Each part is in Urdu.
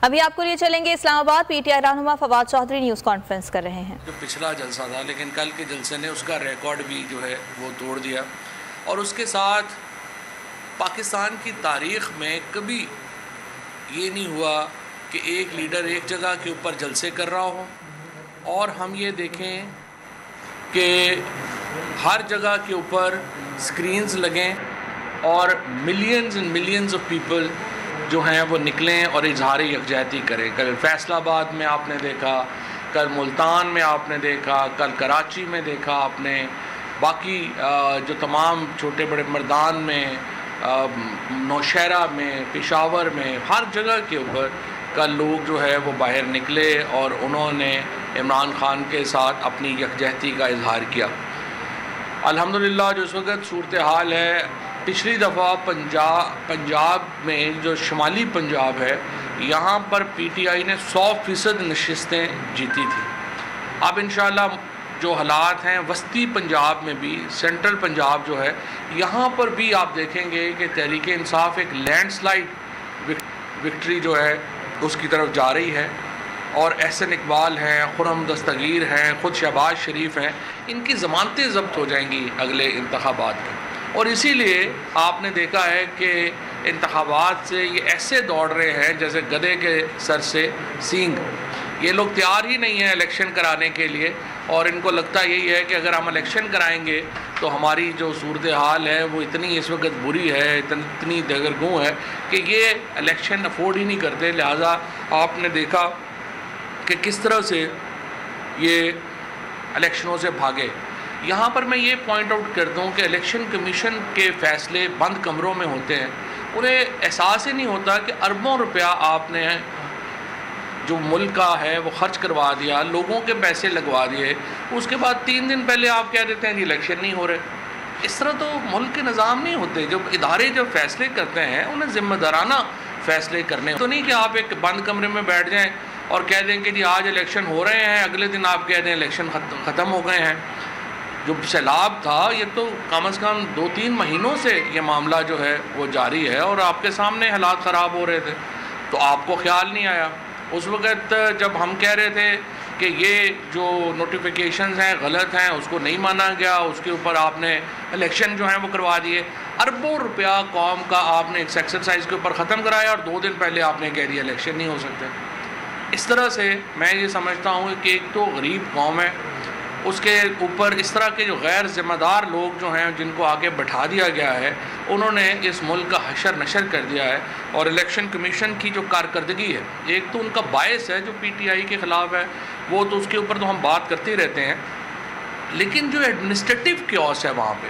ابھی آپ کو لیے چلیں گے اسلام آباد۔ پی ٹی آئی رہنما فواد چودھری نیوز کانفرنس کر رہے ہیں۔ جو پچھلا جلسہ تھا لیکن کل کے جلسے نے اس کا ریکارڈ بھی جو ہے وہ توڑ دیا، اور اس کے ساتھ پاکستان کی تاریخ میں کبھی یہ نہیں ہوا کہ ایک لیڈر ایک جگہ کے اوپر جلسے کر رہا ہو اور ہم یہ دیکھیں کہ ہر جگہ کے اوپر سکرینز لگیں اور millions and millions of people جو ہیں وہ نکلیں اور اظہار یکجہتی کریں۔ کل فیصل آباد میں آپ نے دیکھا، کل ملتان میں آپ نے دیکھا، کل کراچی میں دیکھا آپ نے، باقی جو تمام چھوٹے بڑے مردان میں، نوشہرہ میں، پشاور میں، ہر جگہ کے اوپر کل لوگ جو ہے وہ باہر نکلے اور انہوں نے عمران خان کے ساتھ اپنی یکجہتی کا اظہار کیا۔ الحمدللہ جو اس وقت صورتحال ہے، پچھلی دفعہ پنجاب میں جو شمالی پنجاب ہے یہاں پر پی ٹی آئی نے 100% نشستیں جیتی تھی۔ اب انشاءاللہ جو حالات ہیں وسطی پنجاب میں بھی، سینٹرل پنجاب جو ہے یہاں پر بھی آپ دیکھیں گے کہ تحریک انصاف ایک لینڈ سلائیڈ وکٹری جو ہے اس کی طرف جا رہی ہے، اور احسن اقبال ہیں، خرم دستگیر ہیں، خود شہباز شریف ہیں، ان کی ضمانتیں ضبط ہو جائیں گی اگلے انتخابات میں۔ اور اسی لیے آپ نے دیکھا ہے کہ انتخابات سے یہ ایسے دوڑ رہے ہیں جیسے گدھے کے سر سے سینگ۔ یہ لوگ تیار ہی نہیں ہیں الیکشن کرانے کے لیے، اور ان کو لگتا یہی ہے کہ اگر ہم الیکشن کرائیں گے تو ہماری جو صورتحال ہے وہ اتنی اس وقت بری ہے، اتنی دگرگوں ہے کہ یہ الیکشن افورڈ ہی نہیں کرتے۔ لہٰذا آپ نے دیکھا کہ کس طرح سے یہ الیکشنوں سے بھاگے۔ یہاں پر میں یہ پوائنٹ آؤٹ کرتا ہوں کہ الیکشن کمیشن کے فیصلے بند کمروں میں ہوتے ہیں، انہیں احساس ہی نہیں ہوتا کہ اربوں روپیہ آپ نے جو ملک کا ہے وہ خرچ کروا دیا، لوگوں کے پیسے لگوا دیے، اس کے بعد 3 دن پہلے آپ کہہ دیتے ہیں کہ الیکشن نہیں ہو رہے۔ اس طرح تو ملک کے نظام نہیں ہوتے۔ جب ادارے جب فیصلے کرتے ہیں انہیں ذمہ دارانہ فیصلے کرنے، تو نہیں کہ آپ ایک بند کمرے میں بیٹھ جائیں اور کہہ دیں کہ جی آج الیکشن ہو رہے ہیں، اگلے دن آپ کہہ دیں الیکشن ختم ہو گئے ہیں۔ جو سیلاب تھا یہ تو کم از کم 2-3 مہینوں سے یہ معاملہ جو ہے وہ جاری ہے، اور آپ کے سامنے حالات خراب ہو رہے تھے، تو آپ کو خیال نہیں آیا۔ اس وقت جب ہم کہہ رہے تھے کہ یہ جو نوٹیفیکیشنز ہیں غلط ہیں، اس کو نہیں مانا گیا، اس کے اوپر آپ نے الیکشن جو ہیں وہ کروا دیے، اربوں روپیہ قوم کا آپ نے ایک ایکسرسائز کے اوپر ختم کرایا، اور 2 دن پہلے آپ نے کہہ دیا الیکشن نہیں ہو سکتے۔ اس طرح سے میں یہ سمجھتا ہوں کہ ایک تو غریب قوم ہے، اس کے اوپر اس طرح کے جو غیر ذمہ دار لوگ جو ہیں جن کو آگے بٹھا دیا گیا ہے، انہوں نے اس ملک کا حشر نشر کر دیا ہے۔ اور الیکشن کمیشن کی جو کارکردگی ہے، ایک تو ان کا باعث ہے جو پی ٹی آئی کے خلاف ہے، وہ تو اس کے اوپر تو ہم بات کرتے ہی رہتے ہیں، لیکن جو ایڈمنسٹریٹو کیوس ہے وہاں پہ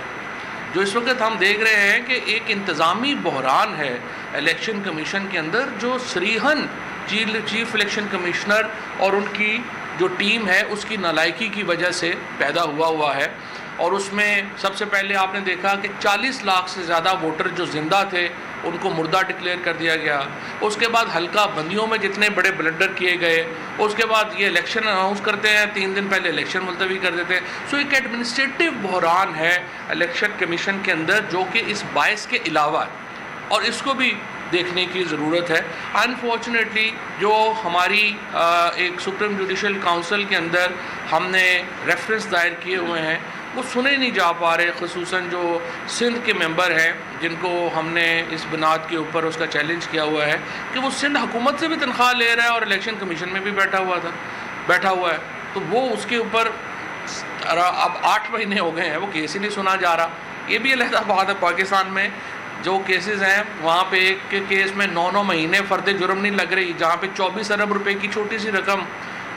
جو اس وقت ہم دیکھ رہے ہیں کہ ایک انتظامی بحران ہے الیکشن کمیشن کے اندر، جو صریحاً چیف الیکشن کمشنر اور ان کی جو ٹیم ہے اس کی نالائکی کی وجہ سے پیدا ہوا ہے۔ اور اس میں سب سے پہلے آپ نے دیکھا کہ 40 لاکھ سے زیادہ ووٹر جو زندہ تھے ان کو مردہ ڈکلیئر کر دیا گیا۔ اس کے بعد حلقہ بندیوں میں جتنے بڑے بلنڈر کیے گئے، اس کے بعد یہ الیکشن اناؤنس کرتے ہیں، 3 دن پہلے الیکشن ملتوی کر دیتے ہیں۔ سو ایک ایڈمنسٹریٹو بحران ہے الیکشن کمیشن کے اندر جو کہ اس باعث کے علاوہ ہے، اور اس کو بھی دیکھنے کی ضرورت ہے۔ انفارچونیٹلی جو ہماری ایک سپریم جوڈیشل کاؤنسل کے اندر ہم نے ریفرنس دائر کیے ہوئے ہیں وہ سنے نہیں جا پا رہے، خصوصاً جو سندھ کے ممبر ہیں جن کو ہم نے اس بنیاد کے اوپر اس کا چیلنج کیا ہوا ہے کہ وہ سندھ حکومت سے بھی تنخواہ لے رہا ہے اور الیکشن کمیشن میں بھی بیٹھا ہوا ہے، تو وہ اس کے اوپر اب 8 مہینے ہو گئے ہیں وہ کیس ہی نہیں سنا جا رہا۔ یہ بھی علیحدہ بات ہے، پاکستان میں جو کیسز ہیں وہاں پہ ایک کیس میں 9 مہینے فرد جرم نہیں لگ رہی، جہاں پہ 24 ارب روپے کی چھوٹی سی رقم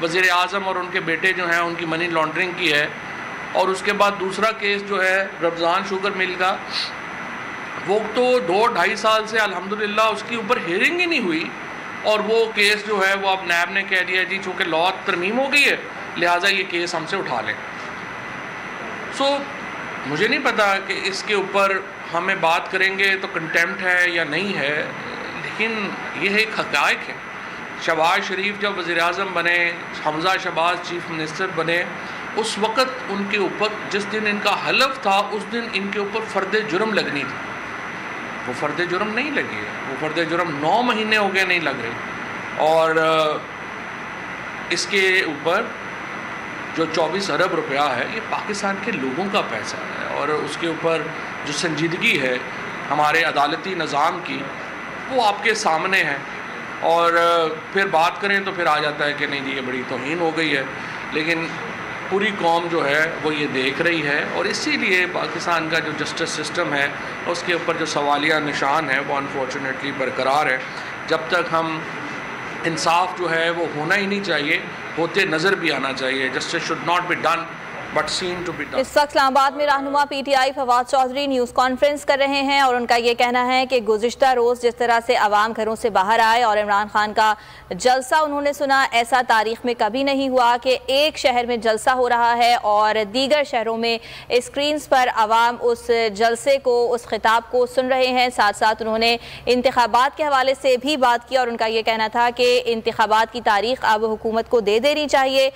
وزیر اعظم اور ان کے بیٹے جو ہیں ان کی منی لانڈرنگ کی ہے۔ اور اس کے بعد دوسرا کیس جو ہے رمضان شوگر مل کا، وہ تو 2-2.5 سال سے الحمدللہ اس کی اوپر ہیئرنگ ہی نہیں ہوئی، اور وہ کیس جو ہے وہ اب نیب نے کہہ دیا جی چونکہ لا ترمیم ہو گئی ہے لہٰذا یہ کیس ہم سے اٹھا لیں۔ سو مجھے نہیں پتا کہ اس کے اوپر ہمیں بات کریں گے تو کنٹیمپٹ ہے یا نہیں ہے، لیکن یہ ایک حقائق ہے۔ شہباز شریف جب وزیر اعظم بنے، حمزہ شہباز چیف منسٹر بنے، اس وقت ان کے اوپر جس دن ان کا حلف تھا اس دن ان کے اوپر فرد جرم لگنی تھی، وہ فرد جرم نہیں لگی ہے، وہ فرد جرم 9 مہینے ہو گئے نہیں لگ رہی۔ اور اس کے اوپر جو 24 ارب روپیہ ہے یہ پاکستان کے لوگوں کا پیسہ ہے، اور اس کے اوپر جو سنجیدگی ہے ہمارے عدالتی نظام کی وہ آپ کے سامنے ہے. اور پھر بات کریں تو پھر آ جاتا ہے کہ نہیں جی یہ بڑی توہین ہو گئی ہے، لیکن پوری قوم جو ہے وہ یہ دیکھ رہی ہے، اور اسی لیے پاکستان کا جو جسٹس سسٹم ہے اس کے اوپر جو سوالیہ نشان ہے وہ انفارچونیٹلی برقرار ہے. جب تک ہم انصاف جو ہے وہ ہونا ہی نہیں چاہیے، ہوتے نظر بھی آنا چاہیے. Justice should not be done but seen to be done. اس وقت اسلام آباد میں رہنما P T I Fawad Chaudhry news conference کر رہے ہیں، اور ان کا یہ کہنا ہے کہ گزشتہ روز جس طرح سے عوام گھروں سے باہر آئے اور عمران خان کا جلسہ انہوں نے سنا، ایسا تاریخ میں کبھی نہیں ہوا کہ ایک شہر میں جلسہ ہو رہا ہے اور دیگر شہروں میں اسکرینز پر عوام اس جلسے کو، اس خطاب کو سن رہے ہیں. ساتھ ساتھ انہوں نے انتخابات کے حوالے سے بھی بات کی، اور ان کا یہ کہنا تھا کہ انتخابات کی تاریخ اب حکومت کو دے دینی چاہیے،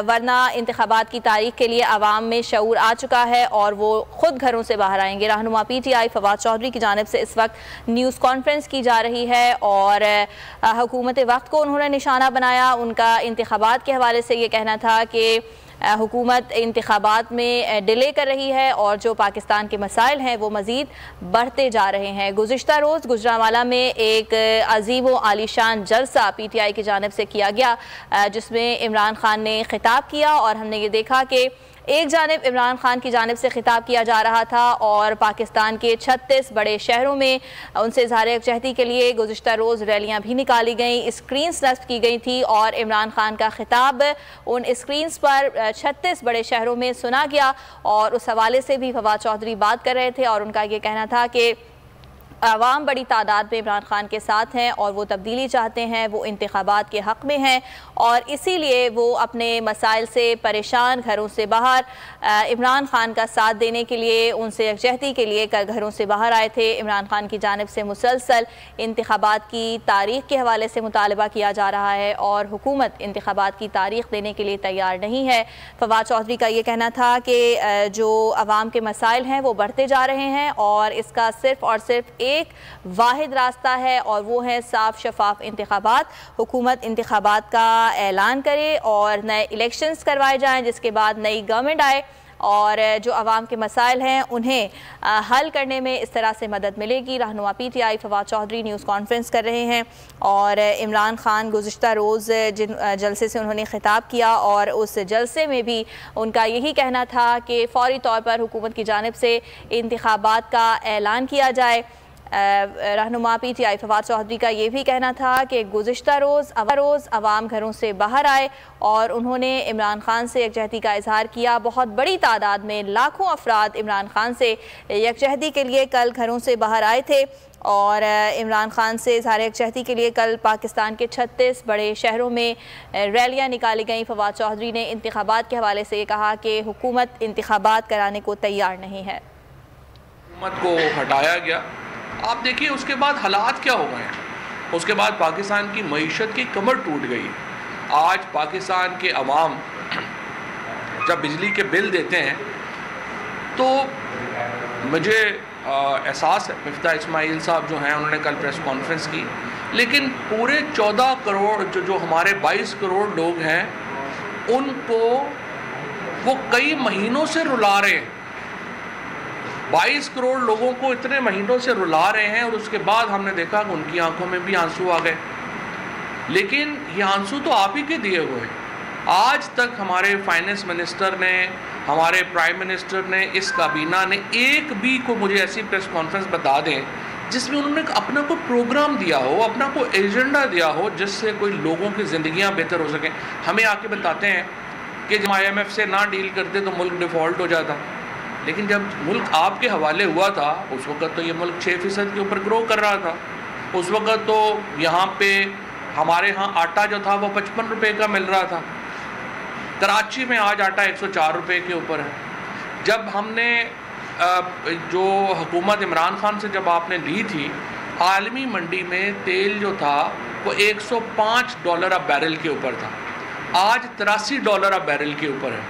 ورنہ انتخابات کی تاریخ کے لیے عوام میں شعور آ چکا ہے اور وہ خود گھروں سے باہر آئیں گے. رہنما P T I Fawad Chaudhry کی جانب سے اس وقت نیوز کانفرنس کی جا رہی ہے، اور حکومت وقت کو انہوں نے نشانہ بنایا. ان کا انتخابات کے حوالے سے یہ کہنا تھا کہ حکومت انتخابات میں ڈیلے کر رہی ہے اور جو پاکستان کے مسائل ہیں وہ مزید بڑھتے جا رہے ہیں. گزشتہ روز گجرانوالہ میں ایک عظیم و عالیشان جلسہ پی ٹی آئی کی جانب سے کیا گیا، جس میں عمران خان نے خطاب کیا، اور ہم نے یہ دیکھا کہ ایک جانب عمران خان کی جانب سے خطاب کیا جا رہا تھا، اور پاکستان کے 36 بڑے شہروں میں ان سے اظہار یکجہتی کے لیے گزشتہ روز ریلیاں بھی نکالی گئیں، اسکرینز نصب کی گئی تھی، اور عمران خان کا خطاب ان اسکرینز پر 36 بڑے شہروں میں سنا گیا. اور اس حوالے سے بھی فواد چودھری بات کر رہے تھے، اور ان کا یہ کہنا تھا کہ عوام بڑی تعداد میں عمران خان کے ساتھ ہیں اور وہ تبدیلی چاہتے ہیں، وہ انتخابات کے حق میں ہیں، اور اسی لیے وہ اپنے مسائل سے پریشان گھروں سے باہر عمران خان کا ساتھ دینے کے لیے، ان سے یکجہتی کے لیے گھروں سے باہر آئے تھے. عمران خان کی جانب سے مسلسل انتخابات کی تاریخ کے حوالے سے مطالبہ کیا جا رہا ہے، اور حکومت انتخابات کی تاریخ دینے کے لیے تیار نہیں ہے. فواد چودھری کا یہ کہنا تھا کہ جو عوام کے مسائل ہیں وہ بڑھتے جا رہے ہیں، اور اس کا صرف اور صرف ایک واحد راستہ ہے، اور وہ ہے صاف شفاف انتخابات. حکومت انتخابات کا اعلان کرے اور نئے الیکشنز کروائے جائیں، جس کے بعد نئی گورنمنٹ آئے، اور جو عوام کے مسائل ہیں انہیں حل کرنے میں اس طرح سے مدد ملے گی. رہنما P T I Fawad Chaudhry news conference کر رہے ہیں، اور عمران خان گزشتہ روز جن جلسے سے انہوں نے خطاب کیا، اور اس جلسے میں بھی ان کا یہی کہنا تھا کہ فوری طور پر حکومت کی جانب سے انتخابات کا اعلان کیا جائے. رہنما P T I Fawad Chaudhry کا یہ بھی کہنا تھا کہ گزشتہ روز عوام گھروں سے باہر آئے اور انہوں نے عمران خان سے یکجہتی کا اظہار کیا. بہت بڑی تعداد میں لاکھوں افراد عمران خان سے یکجہتی کے لیے کل گھروں سے باہر آئے تھے، اور عمران خان سے اظہار یکجہتی کے لیے کل پاکستان کے 36 بڑے شہروں میں ریلیاں نکالی گئیں. فواد چودھری نے انتخابات کے حوالے سے یہ کہا کہ حکومت انتخابات کرانے کو تیار نہیں ہے. حکومت کو ہٹایا گیا. آپ دیکھیے اس کے بعد حالات کیا ہو گئے ہیں. اس کے بعد پاکستان کی معیشت کی کمر ٹوٹ گئی. آج پاکستان کے عوام جب بجلی کے بل دیتے ہیں تو مجھے احساس ہے، مفتاح اسماعیل صاحب جو ہیں انہوں نے کل پریس کانفرنس کی، لیکن پورے 14 کروڑ جو ہمارے 22 کروڑ لوگ ہیں ان کو وہ کئی مہینوں سے رلا رہے ہیں. 22 کروڑ لوگوں کو اتنے مہینوں سے رلا رہے ہیں، اور اس کے بعد ہم نے دیکھا کہ ان کی آنکھوں میں بھی آنسو آ گئے. لیکن یہ آنسو تو آپ ہی کے دیے ہوئے ہیں. آج تک ہمارے فائنانس منسٹر نے، ہمارے پرائم منسٹر نے، اس کابینہ نے ایک بھی کو مجھے ایسی پریس کانفرنس بتا دیں جس میں انہوں نے اپنا کوئی پروگرام دیا ہو، اپنا کوئی ایجنڈا دیا ہو جس سے کوئی لوگوں کی زندگیاں بہتر ہو سکیں. ہمیں آ کے بتاتے ہیں کہ جب IMF سے نہ ڈیل کرتے تو ملک ڈیفالٹ ہو جاتا، لیکن جب ملک آپ کے حوالے ہوا تھا اس وقت تو یہ ملک 6% کے اوپر گرو کر رہا تھا. اس وقت تو یہاں پہ ہمارے ہاں آٹا جو تھا وہ 55 روپے کا مل رہا تھا. کراچی میں آج آٹا 104 روپے کے اوپر ہے. جب ہم نے جو حکومت عمران خان سے جب آپ نے لی تھی، عالمی منڈی میں تیل جو تھا وہ $105 بیرل کے اوپر تھا. آج $83 بیرل کے اوپر ہے،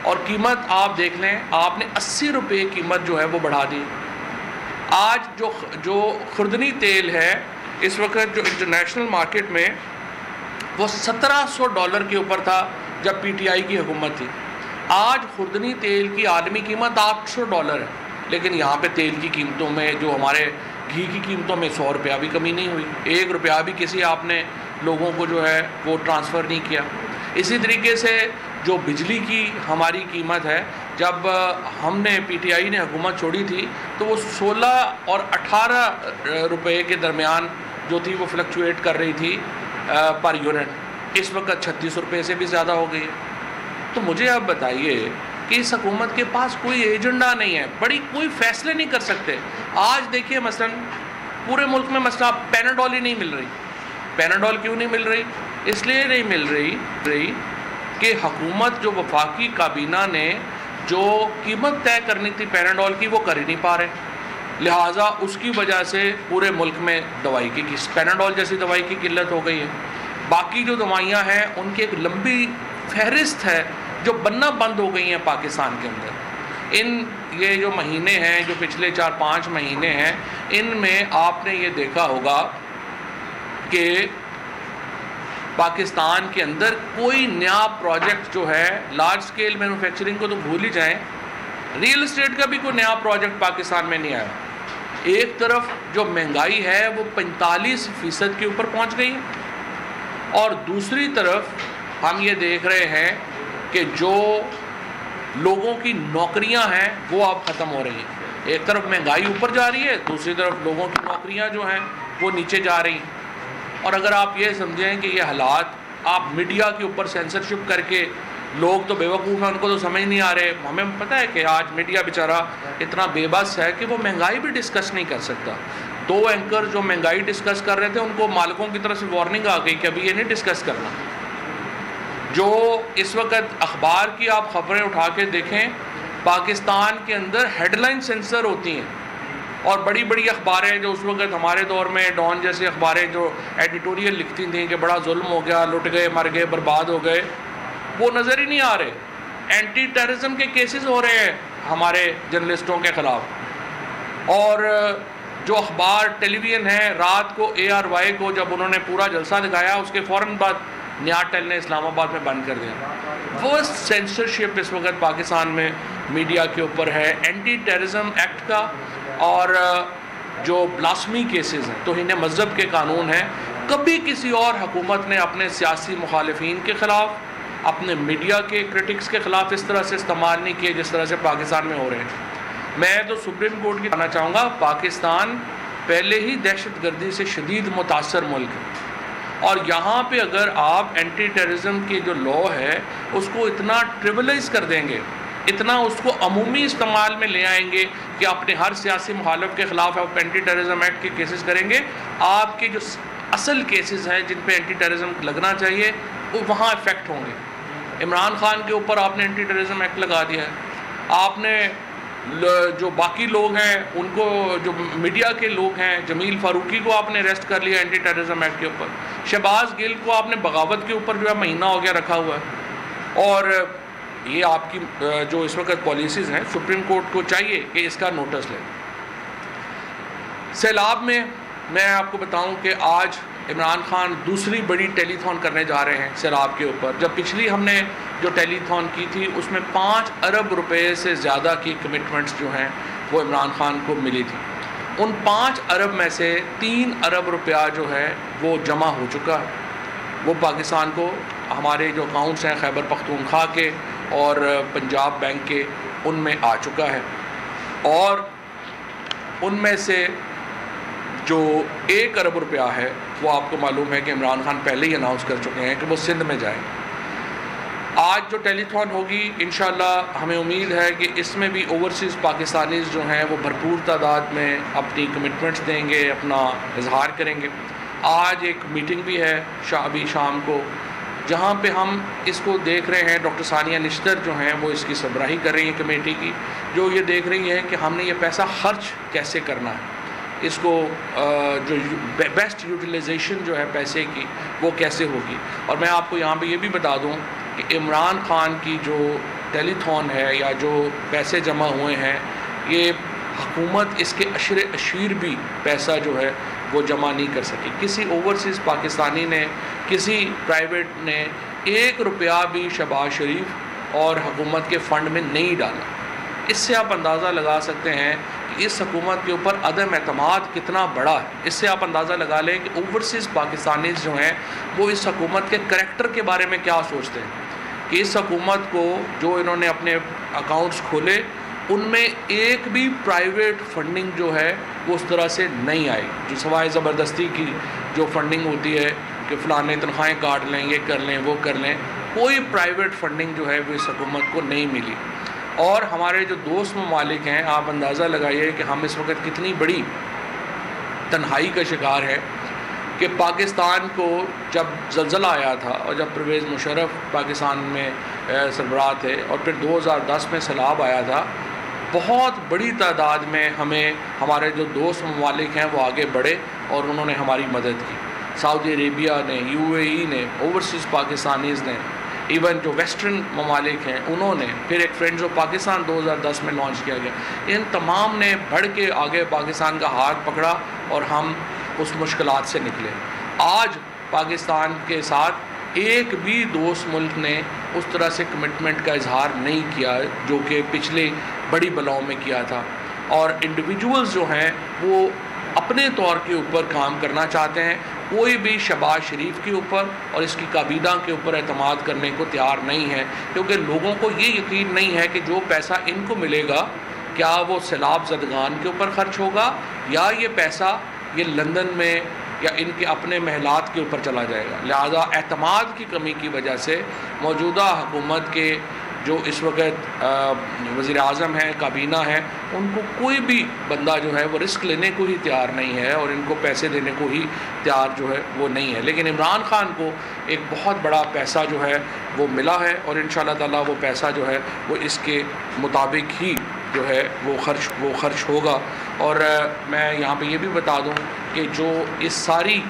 اور قیمت آپ دیکھ لیں، آپ نے 80 روپے قیمت جو ہے وہ بڑھا دی. آج جو خوردنی تیل ہے اس وقت جو انٹرنیشنل مارکیٹ میں وہ $1700 کے اوپر تھا جب پی ٹی آئی کی حکومت تھی. آج خوردنی تیل کی عالمی قیمت $800 ہے، لیکن یہاں پہ تیل کی قیمتوں میں، جو ہمارے گھی کی قیمتوں میں $100 بھی کمی نہیں ہوئی، $1 بھی کسی آپ نے لوگوں کو جو ہے وہ ٹرانسفر نہیں کیا. اسی طریقے سے جو بجلی کی ہماری قیمت ہے، جب ہم نے پی ٹی آئی نے حکومت چھوڑی تھی تو وہ 16 اور 18 روپے کے درمیان جو تھی وہ فلکچویٹ کر رہی تھی پر یونٹ. اس وقت 36 روپے سے بھی زیادہ ہو گئی ہے. تو مجھے آپ بتائیے کہ اس حکومت کے پاس کوئی ایجنڈا نہیں ہے، کوئی فیصلے نہیں کر سکتے. آج دیکھیے مثلا پورے ملک میں مسئلہ پیناڈول ہی نہیں مل رہی. پیناڈول کیوں نہیں مل رہی؟ اس لیے نہیں مل رہی کہ حکومت، جو وفاقی کابینہ نے جو قیمت طے کرنی تھی پیناڈول کی، وہ کر ہی نہیں پا رہے. لہٰذا اس کی وجہ سے پورے ملک میں دوائی کی پیناڈول جیسی دوائی کی قلت ہو گئی ہے. باقی جو دوائیاں ہیں ان کی ایک لمبی فہرست ہے جو بننا بند ہو گئی ہیں پاکستان کے اندر. یہ جو مہینے ہیں، جو پچھلے 4-5 مہینے ہیں، ان میں آپ نے یہ دیکھا ہوگا کہ پاکستان کے اندر کوئی نیا پروجیکٹ جو ہے، لارج سکیل مینوفیکچرنگ کو تو بھول ہی جائیں، ریئل اسٹیٹ کا بھی کوئی نیا پروجیکٹ پاکستان میں نہیں آیا. ایک طرف جو مہنگائی ہے وہ 45% کے اوپر پہنچ گئی ہے، اور دوسری طرف ہم یہ دیکھ رہے ہیں کہ جو لوگوں کی نوکریاں ہیں وہ اب ختم ہو رہی ہیں. ایک طرف مہنگائی اوپر جا رہی ہے، دوسری طرف لوگوں کی نوکریاں جو ہیں وہ نیچے جا رہی ہیں. اور اگر آپ یہ سمجھیں کہ یہ حالات آپ میڈیا کے اوپر سینسرشپ کر کے، لوگ تو بیوقوف ہیں، ان کو تو سمجھ نہیں آ رہے. ہمیں پتہ ہے کہ آج میڈیا بیچارہ اتنا بے بس ہے کہ وہ مہنگائی بھی ڈسکس نہیں کر سکتا. 2 اینکر جو مہنگائی ڈسکس کر رہے تھے، ان کو مالکوں کی طرف سے وارننگ آ گئی کہ ابھی یہ نہیں ڈسکس کرنا. جو اس وقت اخبار کی آپ خبریں اٹھا کے دیکھیں، پاکستان کے اندر ہیڈ لائن سینسر ہوتی ہیں، اور بڑی بڑی اخباریں جو اس وقت ہمارے دور میں ڈان جیسی اخباریں جو ایڈیٹوریل لکھتی تھیں کہ بڑا ظلم ہو گیا، لٹ گئے، مر گئے، برباد ہو گئے، وہ نظر ہی نہیں آ رہے. اینٹی ٹیررزم کے کیسز ہو رہے ہیں ہمارے جرنلسٹوں کے خلاف. اور جو اخبار ٹیلی ویژن ہیں، رات کو ARY کو جب انہوں نے پورا جلسہ دکھایا، اس کے فوراً بعد نیار ٹیل نے اسلام آباد میں بند کر دیا. وہ سینسرشپ اس وقت پاکستان میں میڈیا کے اوپر ہے. اینٹی ٹیررزم ایکٹ کا اور جو بلاسمی کیسز ہیں، توہین مذہب کے قانون ہیں، کبھی کسی اور حکومت نے اپنے سیاسی مخالفین کے خلاف، اپنے میڈیا کے کرٹکس کے خلاف اس طرح سے استعمال نہیں کیے جس طرح سے پاکستان میں ہو رہے ہیں. میں تو سپریم کورٹ کی کہنا چاہوں گا، پاکستان پہلے ہی دہشت گردی سے شدید متاثر ملک ہے، اور یہاں پہ اگر آپ اینٹی ٹیررزم کی جو لا ہے اس کو اتنا ٹریولائز کر دیں گے، اتنا اس کو عمومی استعمال میں لے آئیں گے کہ اپنے ہر سیاسی مخالف کے خلاف آپ اینٹی ٹیررزم ایکٹ کے کیسز کریں گے، آپ کے جو اصل کیسز ہیں جن پہ اینٹی ٹیررزم لگنا چاہیے وہ وہاں افیکٹ ہوں گے. عمران خان کے اوپر آپ نے اینٹی ٹیررزم ایکٹ لگا دیا ہے. آپ نے جو باقی لوگ ہیں ان کو، جو میڈیا کے لوگ ہیں، جمیل فاروقی کو آپ نے اریسٹ کر لیا اینٹی ٹیررزم ایکٹ کے اوپر. شہباز گل کو آپ نے بغاوت کے اوپر جو ہے مہینہ ہو گیا رکھا ہوا ہے. اور یہ آپ کی جو اس وقت پالیسیز ہیں، سپریم کورٹ کو چاہیے کہ اس کا نوٹس لیں. سیلاب میں آپ کو بتاؤں کہ آج عمران خان دوسری بڑی ٹیلی تھون کرنے جا رہے ہیں سیلاب کے اوپر. جب پچھلی ہم نے جو ٹیلی تھون کی تھی اس میں 5 ارب روپے سے زیادہ کی کمٹمنٹس جو ہیں وہ عمران خان کو ملی تھی. ان 5 ارب میں سے 3 ارب روپیہ جو ہے وہ جمع ہو چکا ہے. وہ پاکستان کو، ہمارے جو اکاؤنٹس ہیں خیبر پختونخوا کے اور پنجاب بینک کے، ان میں آ چکا ہے. اور ان میں سے جو 1 ارب روپیہ ہے وہ آپ کو معلوم ہے کہ عمران خان پہلے ہی اناؤنس کر چکے ہیں کہ وہ سندھ میں جائیں. آج جو ٹیلی تھون ہوگی انشاءاللہ ہمیں امید ہے کہ اس میں بھی اوورسیز پاکستانیز جو ہیں وہ بھرپور تعداد میں اپنی کمٹمنٹس دیں گے، اپنا اظہار کریں گے. آج ایک میٹنگ بھی ہے ابھی شام کو، جہاں پہ ہم اس کو دیکھ رہے ہیں. ڈاکٹر ثانیہ نشتر جو ہیں وہ اس کی سربراہی کر رہی ہیں کمیٹی کی، جو یہ دیکھ رہی ہے کہ ہم نے یہ پیسہ خرچ کیسے کرنا ہے، اس کو جو بیسٹ یوٹیلائزیشن جو ہے پیسے کی وہ کیسے ہوگی. اور میں آپ کو یہاں پہ یہ بھی بتا دوں کہ عمران خان کی جو ٹیلی تھون ہے یا جو پیسے جمع ہوئے ہیں، یہ حکومت اس کے اشر اشیر بھی پیسہ جو ہے وہ جمع نہیں کر سکی. کسی اوورسیز پاکستانی نے، کسی پرائیویٹ نے 1 روپیہ بھی شہباز شریف اور حکومت کے فنڈ میں نہیں ڈالا. اس سے آپ اندازہ لگا سکتے ہیں کہ اس حکومت کے اوپر عدم اعتماد کتنا بڑا ہے. اس سے آپ اندازہ لگا لیں کہ اوورسیز پاکستانیز جو ہیں وہ اس حکومت کے کریکٹر کے بارے میں کیا سوچتے ہیں کہ اس حکومت کو جو انہوں نے اپنے اکاؤنٹس کھولے ان میں ایک بھی پرائیویٹ فنڈنگ جو ہے وہ اس طرح سے نہیں آئی، جو سوائے زبردستی کی جو فنڈنگ ہوتی ہے کہ فلانے تنخواہیں کاٹ لیں، یہ کر لیں، وہ کر لیں. کوئی پرائیویٹ فنڈنگ جو ہے وہ اس حکومت کو نہیں ملی. اور ہمارے جو دوست ممالک ہیں، آپ اندازہ لگائیے کہ ہم اس وقت کتنی بڑی تنہائی کا شکار ہے کہ پاکستان کو جب زلزلہ آیا تھا اور جب پرویز مشرف پاکستان میں سربراہ تھے اور پھر 2010 میں سیلاب آیا تھا، بہت بڑی تعداد میں ہمیں ہمارے جو دوست ممالک ہیں وہ آگے بڑھے اور انہوں نے ہماری مدد کی. سعودی عربیہ نے، UAE نے، اوورسیز پاکستانیز نے، ایون جو ویسٹرن ممالک ہیں انہوں نے، پھر ایک فرینڈز آف پاکستان 2010 میں لانچ کیا گیا. ان تمام نے بڑھ کے آگے پاکستان کا ہاتھ پکڑا اور ہم اس مشکلات سے نکلے. آج پاکستان کے ساتھ ایک بھی دوست ملک نے اس طرح سے کمٹمنٹ کا اظہار نہیں کیا جو کہ پچھلے بڑی بلاؤں میں کیا تھا. اور انڈیویجولز جو ہیں وہ اپنے طور کے اوپر کام کرنا چاہتے ہیں. کوئی بھی شہباز شریف کے اوپر اور اس کی کابینہ کے اوپر اعتماد کرنے کو تیار نہیں ہے، کیونکہ لوگوں کو یہ یقین نہیں ہے کہ جو پیسہ ان کو ملے گا کیا وہ سیلاب زدگان کے اوپر خرچ ہوگا یا یہ پیسہ یہ لندن میں یا ان کے اپنے محلات کے اوپر چلا جائے گا. لہذا اعتماد کی کمی کی وجہ سے موجودہ حکومت کے جو اس وقت وزیر اعظم ہیں، کابینہ ہیں، ان کو کوئی بھی بندہ جو ہے وہ رسک لینے کو ہی تیار نہیں ہے اور ان کو پیسے دینے کو ہی تیار جو ہے وہ نہیں ہے. لیکن عمران خان کو ایک بہت بڑا پیسہ جو ہے وہ ملا ہے اور انشاءاللہ تعالیٰ وہ پیسہ جو ہے وہ اس کے مطابق ہی جو ہے وہ خرچ ہوگا. اور میں یہاں پہ یہ بھی بتا دوں کہ جو اس ساری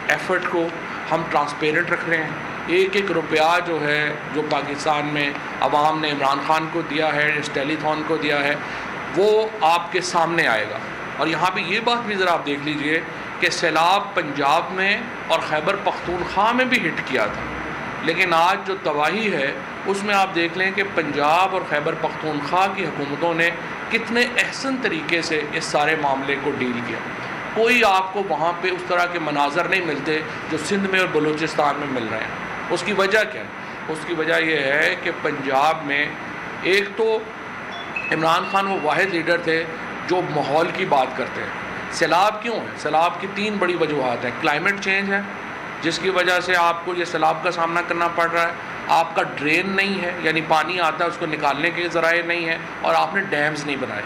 ایفرٹ کو ہم ٹرانسپیرنٹ رکھ رہے ہیں. ایک ایک روپیہ جو ہے جو پاکستان میں عوام نے عمران خان کو دیا ہے، اس ٹیلی تھون کو دیا ہے، وہ آپ کے سامنے آئے گا. اور یہاں پہ یہ بات بھی ذرا آپ دیکھ لیجئے کہ سیلاب پنجاب میں اور خیبر پختونخوا میں بھی ہٹ کیا تھا، لیکن آج جو تباہی ہے اس میں آپ دیکھ لیں کہ پنجاب اور خیبر پختونخوا کی حکومتوں نے کتنے احسن طریقے سے اس سارے معاملے کو ڈیل کیا. کوئی آپ کو وہاں پہ اس طرح کے مناظر نہیں ملتے جو سندھ میں اور بلوچستان میں مل رہے ہیں. اس کی وجہ کیا ہے؟ اس کی وجہ یہ ہے کہ پنجاب میں ایک تو عمران خان وہ واحد لیڈر تھے جو ماحول کی بات کرتے ہیں. سیلاب کیوں ہے؟ سیلاب کی 3 بڑی وجوہات ہیں. کلائمیٹ چینج ہے جس کی وجہ سے آپ کو یہ سیلاب کا سامنا کرنا پڑ رہا ہے. آپ کا ڈرین نہیں ہے، یعنی پانی آتا ہے اس کو نکالنے کے ذرائع نہیں ہے، اور آپ نے ڈیمز نہیں بنائے.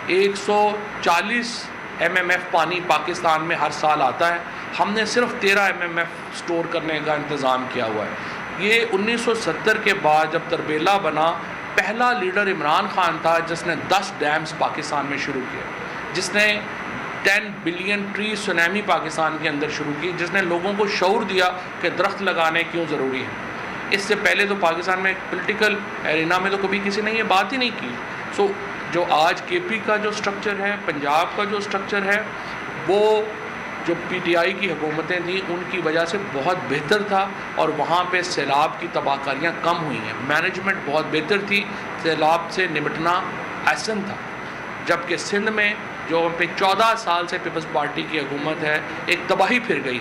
140 MMF پانی پاکستان میں ہر سال آتا ہے، ہم نے صرف 13 MMF سٹور کرنے کا انتظام کیا ہوا ہے. یہ 1970 کے بعد جب تربیلا بنا، پہلا لیڈر عمران خان تھا جس نے 10 ڈیمز پاکستان میں شروع کیا، جس نے 10 بلین ٹری سونامی پاکستان کے اندر شروع کی، جس نے لوگوں کو شعور دیا کہ درخت لگانے کیوں ضروری ہیں. اس سے پہلے تو پاکستان میں پولیٹیکل ایرینا میں تو کبھی کسی نے یہ بات ہی نہیں کی. جو آج KP کا جو سٹرکچر ہے، پنجاب کا جو سٹرکچر ہے، وہ جو PTI کی حکومتیں تھیں ان کی وجہ سے بہت بہتر تھا، اور وہاں پہ سیلاب کی تباہ کاریاں کم ہوئی ہیں. مینجمنٹ بہت بہتر تھی، سیلاب سے نمٹنا آسان تھا. جبکہ سندھ میں جو پہ 14 سال سے پیپلز پارٹی کی حکومت ہے، ایک تباہی پھر گئی،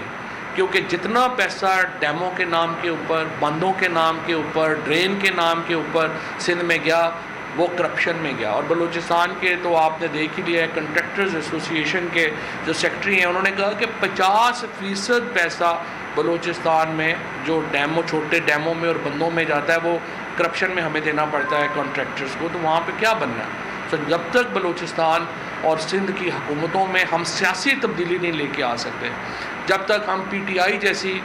کیونکہ جتنا پیسہ ڈیموں کے نام کے اوپر، بندوں کے نام کے اوپر، ڈرین کے نام کے اوپر سندھ میں گیا، وہ کرپشن میں گیا. اور بلوچستان کے تو آپ نے دیکھ ہی لیا ہے، کنٹریکٹرز ایسوسی ایشن کے جو سیکٹری ہیں انہوں نے کہا کہ 50% پیسہ بلوچستان میں جو ڈیموں، چھوٹے ڈیموں میں اور بندوں میں جاتا ہے، وہ کرپشن میں ہمیں دینا پڑتا ہے کنٹریکٹرز کو. تو وہاں پہ کیا بننا ہے؟ جب تک بلوچستان اور سندھ کی حکومتوں میں ہم سیاسی تبدیلی نہیں لے کے آ سکتے، جب تک ہم PTI جیسی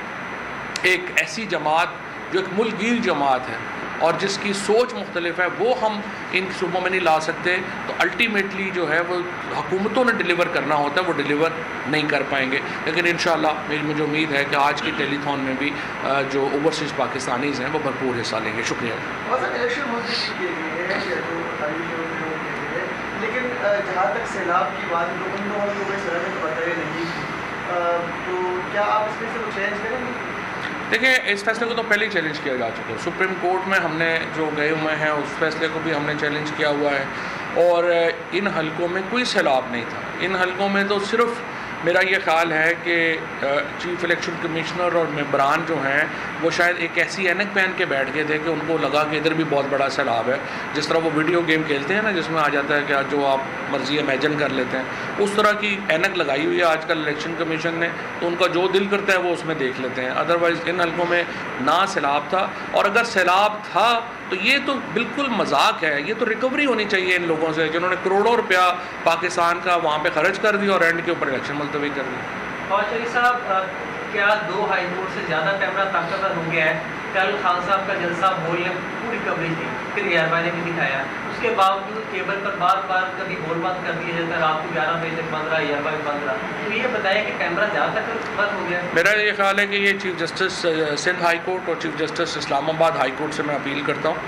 ایک ایسی جماعت جو ایک ملک گیر جماعت ہے اور جس کی سوچ مختلف ہے، وہ ہم ان صوبوں میں نہیں لا سکتے، تو الٹیمیٹلی جو ہے وہ حکومتوں نے ڈیلیور کرنا ہوتا ہے، وہ ڈیلیور نہیں کر پائیں گے. لیکن انشاءاللہ مجھے امید ہے کہ آج کی ٹیلی تھون میں بھی جو اوورسیز پاکستانیز ہیں وہ بھرپور حصہ لیں گے. شکریہ. لیکن جہاں تک سیلاب کی بات، لوگوں کو نہیں، تو کیا آپ اس میں سے کچھ چینج کریں گے؟ دیکھیں اس فیصلے کو تو پہلے ہی چیلنج کیا جا چکا ہے. سپریم کورٹ میں ہم نے جو گئے ہوئے ہیں اس فیصلے کو بھی ہم نے چیلنج کیا ہوا ہے, اور ان حلقوں میں کوئی سیلاب نہیں تھا. ان حلقوں میں تو صرف میرا یہ خیال ہے کہ چیف الیکشن کمشنر اور ممبران جو ہیں وہ شاید ایک ایسی اینک پہن کے بیٹھ گئے تھے کہ ان کو لگا کہ ادھر بھی بہت بڑا سیلاب ہے. جس طرح وہ ویڈیو گیم کھیلتے ہیں نا جس میں آ جاتا ہے کہ جو آپ مرضی امیجن کر لیتے ہیں, اس طرح کی اینک لگائی ہوئی ہے آج کل الیکشن کمیشن نے, تو ان کا جو دل کرتا ہے وہ اس میں دیکھ لیتے ہیں. ادروائز ان حلقوں میں نہ سیلاب تھا, اور اگر سیلاب تھا تو یہ تو بالکل مذاق ہے. یہ تو ریکوری ہونی چاہیے ان لوگوں سے جنہوں نے کروڑوں روپیہ پاکستان کا وہاں پہ خرچ کر دیا اور اینڈ کے اوپر الیکشن ملتوی کر دی. اور شریف صاحب کیا 2 ہائی کورٹ سے زیادہ کیمرہ طاقتور ہو گیا ہے؟ کل خان صاحب کا جلسہ مول نے پوری کوریج دی, پھر ایئر بھائی نے بھی دکھایا, اس کے باوجود کیبل پر بار بار کبھی مول بند کر دیا جاتا ہے, رات کو 11 بجے تک بند رہا, ایئر بھائی بند رہا. تو یہ بتایا کہ کیمرہ زیادہ تک بند ہو گیا. میرا یہ خیال ہے کہ یہ chief justice Sindh high court اور چیف جسٹس اسلام آباد ہائی کورٹ سے میں اپیل کرتا ہوں,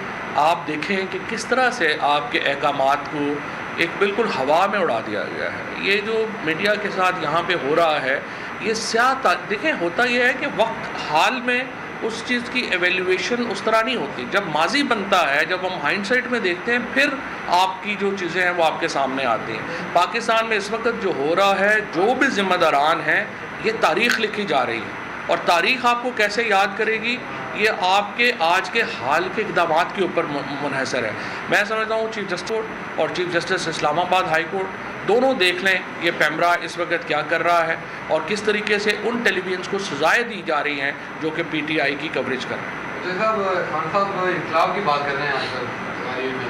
آپ دیکھیں کہ کس طرح سے آپ کے احکامات کو ایک بالکل ہوا میں اڑا دیا گیا ہے. یہ جو میڈیا کے ساتھ یہاں پہ ہو رہا ہے یہ سیاہ دیکھیں ہوتا یہ ہے کہ وقت حال میں اس چیز کی ایویلیویشن اس طرح نہیں ہوتی. جب ماضی بنتا ہے, جب ہم ہائنڈ سائٹ میں دیکھتے ہیں, پھر آپ کی جو چیزیں ہیں وہ آپ کے سامنے آتی ہیں. پاکستان میں اس وقت جو ہو رہا ہے, جو بھی ذمہ داران ہیں, یہ تاریخ لکھی جا رہی ہے, اور تاریخ آپ کو کیسے یاد کرے گی یہ آپ کے آج کے حال کے اقدامات کے اوپر منحصر ہے. میں سمجھتا ہوں چیف جسٹس اور چیف جسٹس اسلام آباد ہائی کورٹ دونوں دیکھ لیں یہ پیمرا اس وقت کیا کر رہا ہے, اور کس طریقے سے ان ٹیلی ویژنس کو سزائیں دی جا رہی ہیں جو کہ پی ٹی آئی کی کوریج کر رہے ہیں. صاحب خان صاحب انقلاب کی بات کر رہے ہیں آج کل تقاریر میں,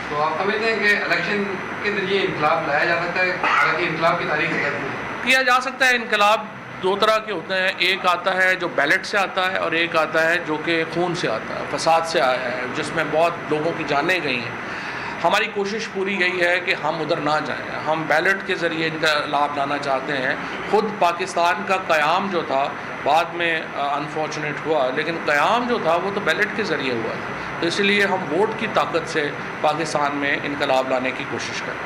تو آپ سمجھتے ہیں کہ الیکشن کے ذریعے انقلاب لایا جا سکتا ہے؟ حالانکہ انقلاب کی تاریخ کیا جا سکتا ہے. انقلاب 2 طرح کے ہوتے ہیں, ایک آتا ہے جو بیلٹ سے آتا ہے, اور ایک آتا ہے جو کہ خون سے آتا ہے, فساد سے آیا ہے, جس میں بہت لوگوں کی جانیں گئی ہیں. ہماری کوشش پوری یہی ہے کہ ہم ادھر نہ جائیں. ہم بیلٹ کے ذریعے انقلاب لانا چاہتے ہیں. خود پاکستان کا قیام جو تھا بعد میں انفارچونیٹ ہوا, لیکن قیام جو تھا وہ تو بیلٹ کے ذریعے ہوا تھا. تو اس لیے ہم ووٹ کی طاقت سے پاکستان میں انقلاب لانے کی کوشش کریں.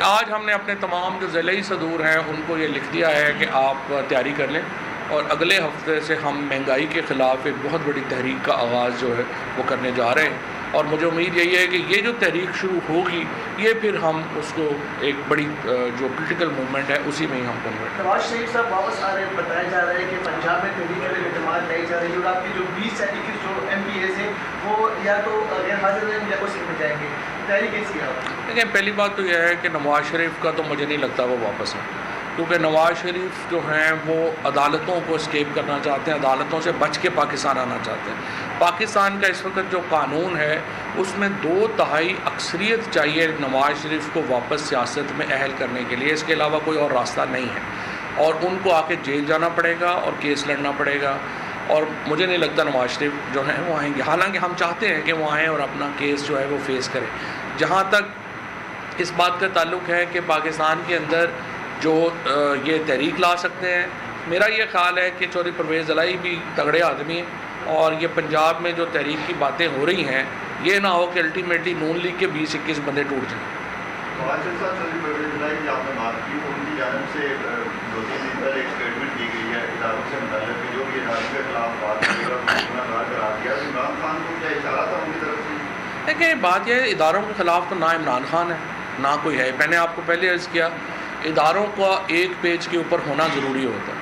آج ہم نے اپنے تمام جو ضلعی صدور ہیں ان کو یہ لکھ دیا ہے کہ آپ تیاری کر لیں, اور اگلے ہفتے سے ہم مہنگائی کے خلاف ایک بہت بڑی تحریک کا آغاز جو ہے وہ کرنے جا رہے ہیں. اور مجھے امید یہی ہے کہ یہ جو تحریک شروع ہوگی یہ پھر ہم اس کو ایک بڑی جو پولیٹیکل موومنٹ ہے اسی میں ہی ہم کنورٹ. نواز شریف صاحب واپس آ رہے ہیں, بتایا جا رہا ہے کہ پنجاب میں تحریک اعتماد لائی جا رہی ہے, اور آپ کی جو 20 سینیٹرز جو ایم پی ایز ہیں وہ یا تو غیر حاضر ہیں یا کوئی میں جائیں گے. تحریک کیسی ہے آپ؟ دیکھیں پہلی بات تو یہ ہے کہ نواز شریف کا تو مجھے نہیں لگتا وہ واپس ہیں, کیونکہ نواز شریف جو ہیں وہ عدالتوں کو اسکیپ کرنا چاہتے ہیں, عدالتوں سے بچ کے پاکستان آنا چاہتے ہیں. پاکستان کا اس وقت جو قانون ہے اس میں 2/3 اکثریت چاہیے نواز شریف کو واپس سیاست میں اہل کرنے کے لیے. اس کے علاوہ کوئی اور راستہ نہیں ہے, اور ان کو آ کے جیل جانا پڑے گا اور کیس لڑنا پڑے گا. اور مجھے نہیں لگتا نواز شریف جو ہیں وہ آئیں گے, حالانکہ ہم چاہتے ہیں کہ وہ آئیں اور اپنا کیس جو ہے وہ فیس کریں. جہاں تک اس بات کا تعلق ہے کہ پاکستان کے اندر جو یہ تحریک لا سکتے ہیں, میرا یہ خیال ہے کہ چودھری پرویز الہی بھی تگڑے آدمی ہیں, اور یہ پنجاب میں جو تحریک کی باتیں ہو رہی ہیں یہ نہ ہو کہ الٹیمیٹلی نون لیگ کے 20-21 بندے ٹوٹ جائیں. چودھری پرویز الہی کی آپ نے بات کی, ان کی جانب سے 2-3 دن پہلے ایک اسٹیٹمنٹ دی گئی ہے اداروں سے متعلق کہ جو بھی اداروں کے خلاف بات کرے گا گناہ گار قرار دیا. عمران خان کو کیا اشارہ تھا ان کی طرف سے؟ دیکھیں بات یہ ہے, اداروں کے خلاف تو نہ عمران خان ہے نہ کوئی ہے. میں نے آپ کو پہلے عرض کیا اداروں کا ایک پیج کے اوپر ہونا ضروری ہوتا ہے,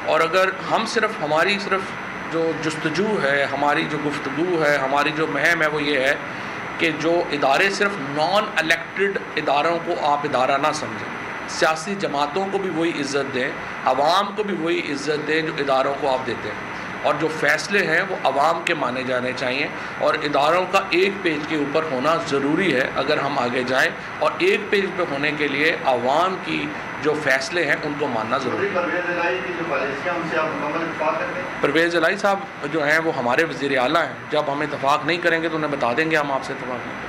اور اگر ہم ہماری صرف جو جستجو ہے, ہماری جو گفتگو ہے, ہماری جو مہم ہے وہ یہ ہے کہ جو ادارے صرف نان الیکٹڈ اداروں کو آپ ادارہ نہ سمجھیں, سیاسی جماعتوں کو بھی وہی عزت دیں, عوام کو بھی وہی عزت دیں جو اداروں کو آپ دیتے ہیں, اور جو فیصلے ہیں وہ عوام کے مانے جانے چاہیے, اور اداروں کا ایک پیج کے اوپر ہونا ضروری ہے اگر ہم آگے جائیں, اور ایک پیج پہ ہونے کے لیے عوام کی جو فیصلے ہیں ان کو ماننا ضروری ہے. پرویز الہی کی جو پالیسیاں ان سے آپ مکمل اتفاق کرتے ہیں؟ پرویز الہی صاحب جو ہیں وہ ہمارے وزیر اعلیٰ ہیں, جب ہم اتفاق نہیں کریں گے تو انہیں بتا دیں گے ہم آپ سے اتفاق نہیں کریں.